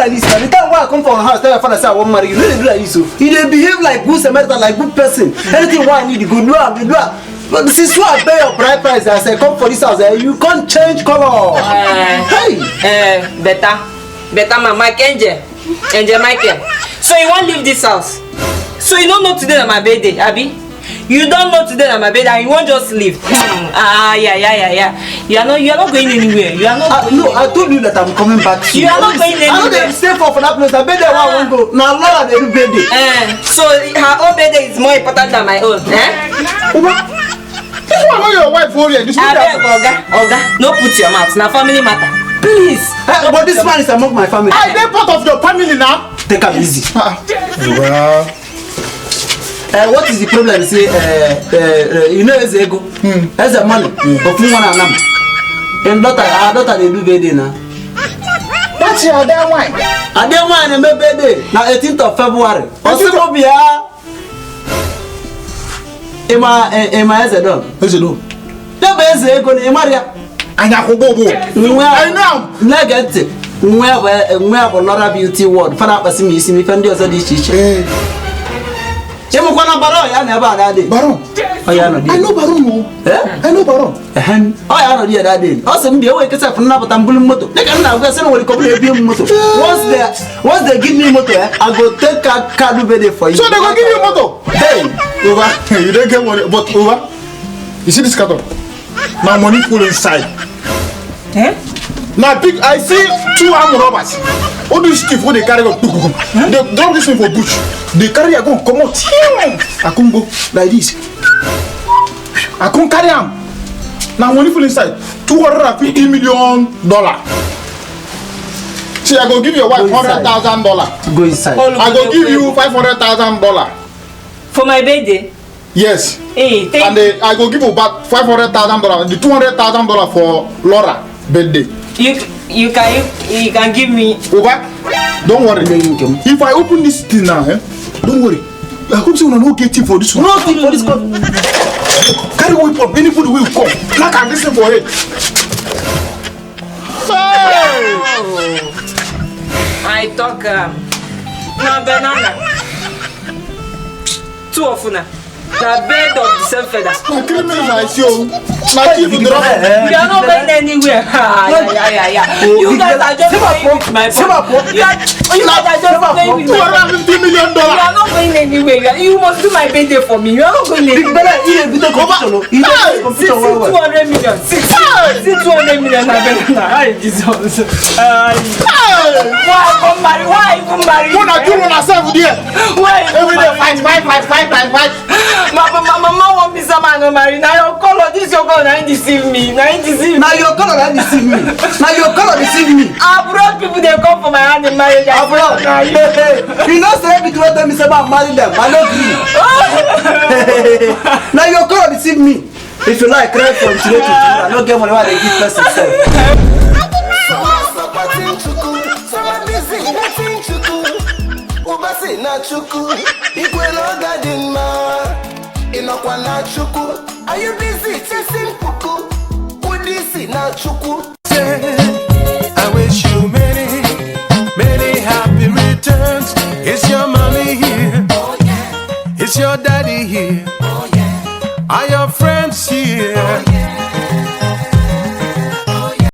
like this. By the time when I come from the house, tell your father say I want marry you. No, they do like this. So he dey behave like good Samaritan, like good person. Anything what I need, you go do am, do am. But since you pay your price, I say come for this house, you can't change color. Better man, Angel Michael. So you won't leave this house. So you don't know today that my birthday, Abby? You don't know today that my birthday and you won't just leave. Yeah. You are not going anywhere. You are not no, I told you that I'm coming back soon. You are not going anywhere. I know they stay for that place. I bet they won't go. Now Laura they do birthday. So her own birthday is more important than my own. This one not your wife for you. Oga, no put your mouth. Now family matter. Please. But this man is among my family. I dey part of your family now. Take am easy. Well. What is the problem? Say, you know, as ego, as a money, but you want anam. And our daughter they do birthday now. That's your damn wine. I don't want to make birthday now 18th of February. Also, be Emma as a dog. Who's it do? The best ego in Maria. And I know. Nugget. We have a lot of beauty word. For that person, you see me friend yours at this teacher. Jemu kwa na Baron ya never that day. Baron. Oh ya no dey. I know Baron no. I know Baron. Oh ya no dey that day. Also me dey wait say for na batambulu moto. They can now go say no we come dey be moto. Once they give me moto, I go take car do birthday for you. So they go give you moto. Hey, over. You don't get money, but over. You see this carton? My money full inside. Now big, I see 2 armed robbers. All these stuff what they carry go. They drop this thing for bush. They carry a gun, come out. I can't go like this. I can't carry them. Now money full inside. $250 million. See, I go give your wife $100,000. Go inside. I go give you $500,000. For my birthday? Yes. Hey, and I go give you back $500,000. The $200,000 for Laura birthday. You can give me. Over. Don't worry. If I open this thing now, don't worry. I hope you will not get it for this one. No thing for this one. Carry weapon. Anybody will come. Like I listen for it. I talk now banana. 2 of na. The bed of the same feather. My criminals are show. My chief will drop. We are not going anywhere. Yeah. You guys are just playing with my phone. You guys are just playing with my phone. $250 million. You are not going anywhere. You must do my birthday for me. You are not going anywhere. Bigbella, he is the competition. 200 million. 200 million. Why come marry? Why even marry? Who not doing myself there? Why? Every day fight. My mama want me some man marry. Now your color, this your color, now deceive me. Now your color that deceive me. Now your color deceive me. Abroad people they come for my hand in marriage. Abroad. You know say between them is about marry them. I don't agree. Now your color deceive me. If you like cry from today to tomorrow, I don't get money why they give person self. Are you busy chasing puku? Udisi na chuku.